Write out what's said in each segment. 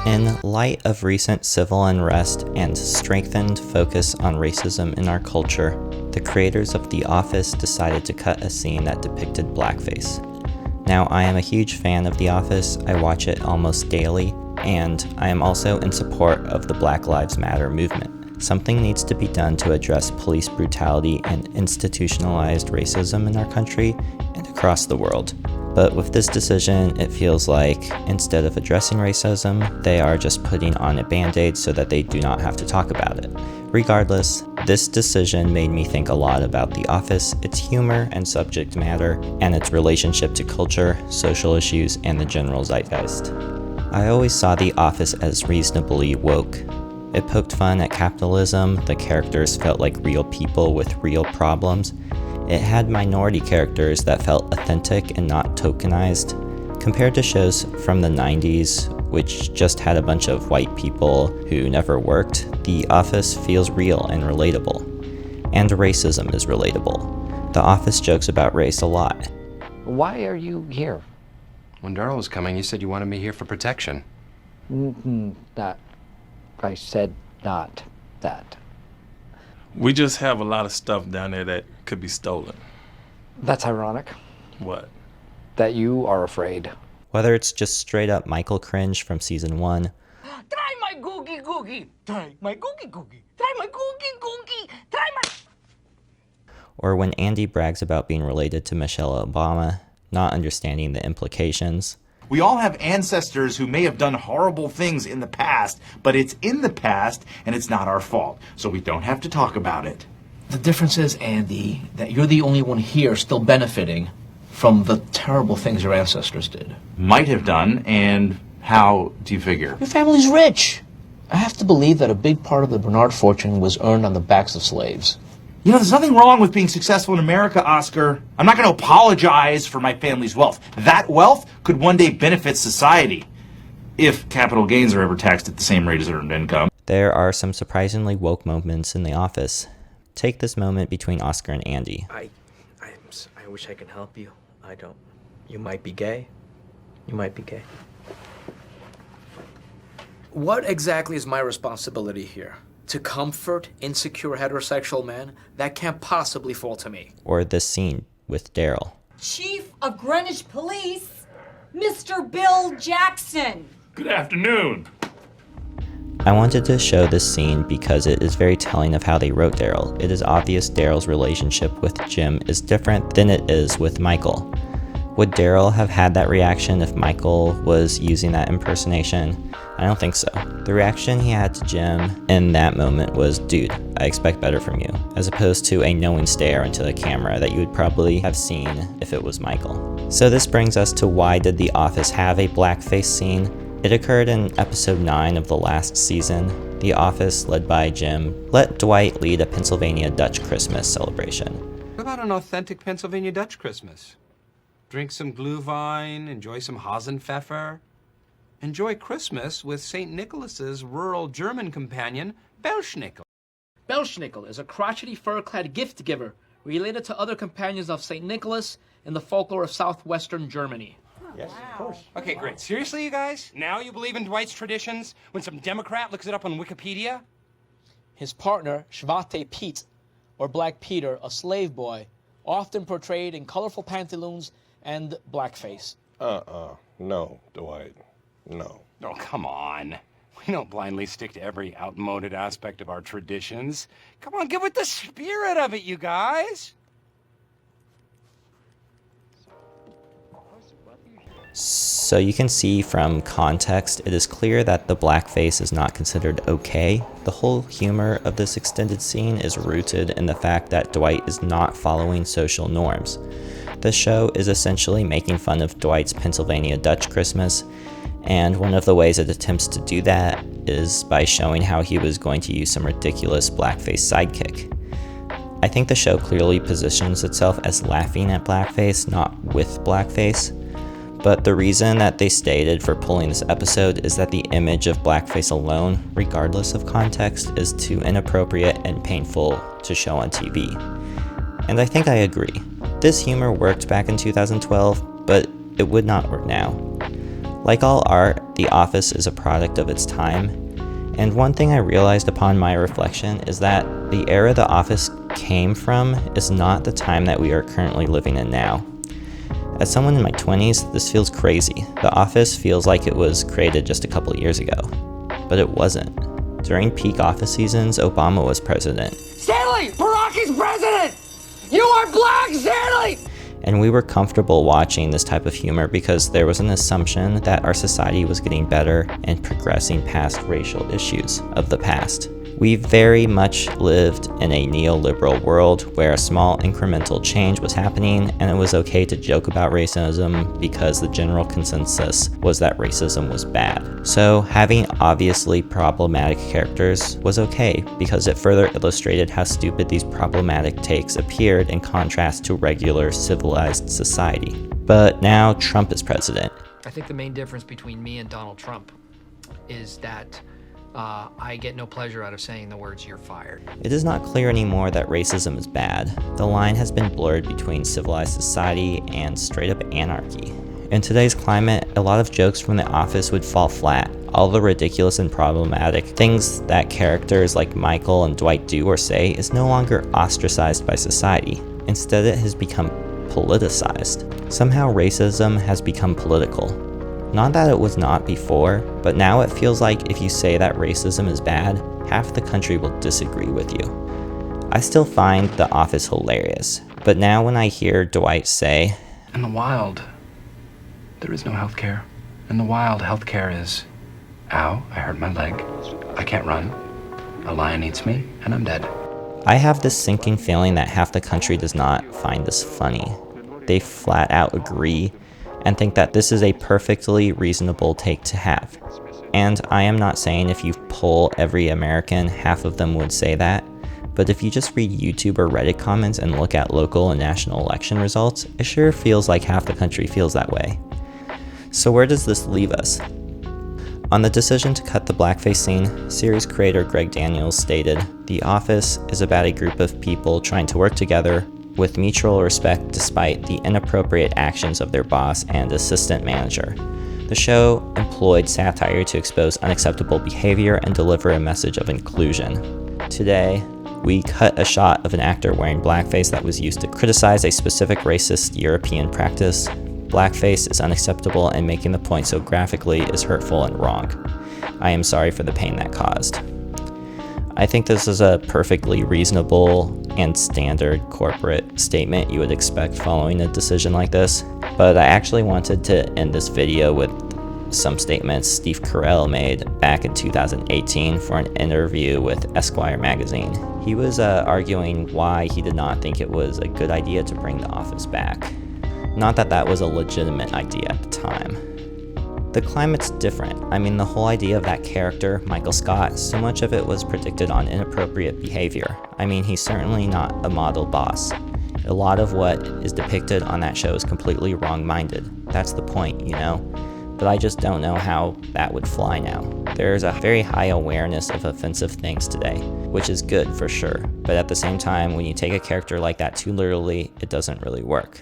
In light of recent civil unrest and strengthened focus on racism in our culture, the creators of The Office decided to cut a scene that depicted blackface. Now, I am a huge fan of The Office, I watch it almost daily, and I am also in support of the Black Lives Matter movement. Something needs to be done to address police brutality and institutionalized racism in our country and across the world. But with this decision, it feels like instead of addressing racism, they are just putting on a band-aid so that they do not have to talk about it. Regardless, this decision made me think a lot about The Office, its humor and subject matter, and its relationship to culture, social issues, and the general zeitgeist. I always saw The Office as reasonably woke. It poked fun at capitalism, the characters felt like real people with real problems. It had minority characters that felt authentic and not tokenized. Compared to shows from the 90s, which just had a bunch of white people who never worked, The Office feels real and relatable. And racism is relatable. The Office jokes about race a lot. Why are you here? When Darryl was coming, you said you wanted me here for protection. I said not that. We just have a lot of stuff down there that could be stolen. That's ironic. What? That you are afraid. Whether it's just straight up Michael cringe from season 1, Try my googie googie. Try my googie googie. Try my googie googie. Try my... or when Andy brags about being related to Michelle Obama, not understanding the implications. We all have ancestors who may have done horrible things in the past, but it's in the past and it's not our fault, so we don't have to talk about it. The difference is, Andy, that you're the only one here still benefiting from the terrible things your ancestors did. Might have done, and how do you figure? Your family's rich. I have to believe that a big part of the Bernard fortune was earned on the backs of slaves. You know, there's nothing wrong with being successful in America, Oscar. I'm not going to apologize for my family's wealth. That wealth could one day benefit society, if capital gains are ever taxed at the same rate as earned income. There are some surprisingly woke moments in The Office. Take this moment between Oscar and Andy. I wish I could help you. I don't. You might be gay. You might be gay. What exactly is my responsibility here? To comfort insecure heterosexual men? That can't possibly fall to me. Or this scene with Daryl. Chief of Greenwich Police, Mr. Bill Jackson. Good afternoon. I wanted to show this scene because it is very telling of how they wrote Daryl. It is obvious Daryl's relationship with Jim is different than it is with Michael. Would Daryl have had that reaction if Michael was using that impersonation? I don't think so. The reaction he had to Jim in that moment was, dude, I expect better from you, as opposed to a knowing stare into the camera that you would probably have seen if it was Michael. So this brings us to why did The Office have a blackface scene? It occurred in episode 9 of the last season. The Office, led by Jim, let Dwight lead a Pennsylvania Dutch Christmas celebration. What about an authentic Pennsylvania Dutch Christmas? Drink some Glühwein, enjoy some Hasenpfeffer. Enjoy Christmas with St. Nicholas's rural German companion, Belschnickel. Belschnickel is a crotchety fur-clad gift giver related to other companions of St. Nicholas in the folklore of southwestern Germany. Yes, of course. Okay, great. Seriously, you guys? Now you believe in Dwight's traditions when some Democrat looks it up on Wikipedia? His partner, Schwate Piet, or Black Peter, a slave boy, often portrayed in colorful pantaloons and blackface. No, Dwight. No. Oh, come on. We don't blindly stick to every outmoded aspect of our traditions. Come on, get with the spirit of it, you guys. So you can see from context, it is clear that the blackface is not considered okay. The whole humor of this extended scene is rooted in the fact that Dwight is not following social norms. The show is essentially making fun of Dwight's Pennsylvania Dutch Christmas, and one of the ways it attempts to do that is by showing how he was going to use some ridiculous blackface sidekick. I think the show clearly positions itself as laughing at blackface, not with blackface. But the reason that they stated for pulling this episode is that the image of blackface alone, regardless of context, is too inappropriate and painful to show on TV. And I think I agree. This humor worked back in 2012, but it would not work now. Like all art, The Office is a product of its time, and one thing I realized upon my reflection is that the era The Office came from is not the time that we are currently living in now. As someone in my 20s, this feels crazy. The Office feels like it was created just a couple years ago, but it wasn't. During peak Office seasons, Obama was president. Stanley! Barack is president! You are black, Stanley! And we were comfortable watching this type of humor because there was an assumption that our society was getting better and progressing past racial issues of the past. We very much lived in a neoliberal world where a small incremental change was happening, and it was okay to joke about racism because the general consensus was that racism was bad. So having obviously problematic characters was okay because it further illustrated how stupid these problematic takes appeared in contrast to regular civilized society. But now Trump is president. I think the main difference between me and Donald Trump is that I get no pleasure out of saying the words "you're fired." It is not clear anymore that racism is bad. The line has been blurred between civilized society and straight-up anarchy. In today's climate, a lot of jokes from The Office would fall flat. All the ridiculous and problematic things that characters like Michael and Dwight do or say is no longer ostracized by society. Instead, it has become politicized. Somehow racism has become political. Not that it was not before, but now it feels like if you say that racism is bad, half the country will disagree with you. I still find The Office hilarious, but now when I hear Dwight say, In the wild, there is no healthcare. In the wild, healthcare is, ow, I hurt my leg, I can't run, a lion eats me, and I'm dead. I have this sinking feeling that half the country does not find this funny. They flat out agree and think that this is a perfectly reasonable take to have. And I am not saying if you poll every American, half of them would say that, but if you just read YouTube or Reddit comments and look at local and national election results, it sure feels like half the country feels that way. So where does this leave us? On the decision to cut the blackface scene, series creator Greg Daniels stated, "The Office is about a group of people trying to work together with mutual respect despite the inappropriate actions of their boss and assistant manager. The show employed satire to expose unacceptable behavior and deliver a message of inclusion. Today, we cut a shot of an actor wearing blackface that was used to criticize a specific racist European practice. Blackface is unacceptable, and making the point so graphically is hurtful and wrong. I am sorry for the pain that caused." I think this is a perfectly reasonable and standard corporate statement you would expect following a decision like this, but I actually wanted to end this video with some statements Steve Carell made back in 2018 for an interview with Esquire magazine. He was arguing why he did not think it was a good idea to bring The Office back. Not that that was a legitimate idea at the time. The climate's different. I mean, the whole idea of that character, Michael Scott, so much of it was predicted on inappropriate behavior. I mean, he's certainly not a model boss. A lot of what is depicted on that show is completely wrong-minded. That's the point, you know? But I just don't know how that would fly now. There's a very high awareness of offensive things today, which is good for sure. But at the same time, when you take a character like that too literally, it doesn't really work.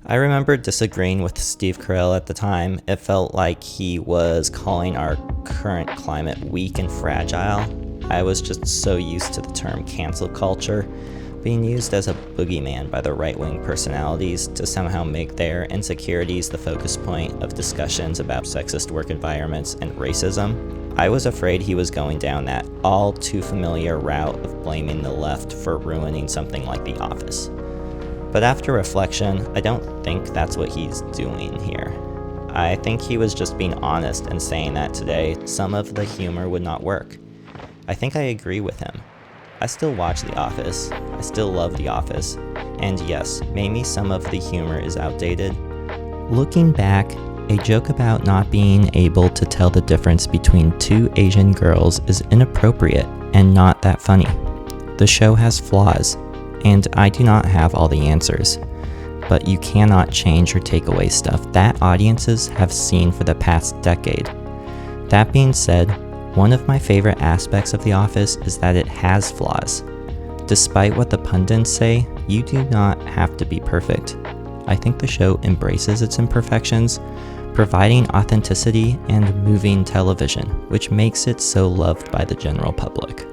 I remember disagreeing with Steve Carell at the time. It felt like he was calling our current climate weak and fragile. I was just so used to the term cancel culture being used as a boogeyman by the right-wing personalities to somehow make their insecurities the focus point of discussions about sexist work environments and racism. I was afraid he was going down that all too familiar route of blaming the left for ruining something like The Office. But after reflection, I don't think that's what he's doing here. I think he was just being honest and saying that today some of the humor would not work. I think I agree with him. I still watch The Office, I still love The Office, and yes, maybe some of the humor is outdated. Looking back, a joke about not being able to tell the difference between two Asian girls is inappropriate and not that funny. The show has flaws, and I do not have all the answers, but you cannot change or take away stuff that audiences have seen for the past decade. That being said, one of my favorite aspects of The Office is that it has flaws. Despite what the pundits say, you do not have to be perfect. I think the show embraces its imperfections, providing authenticity and moving television, which makes it so loved by the general public.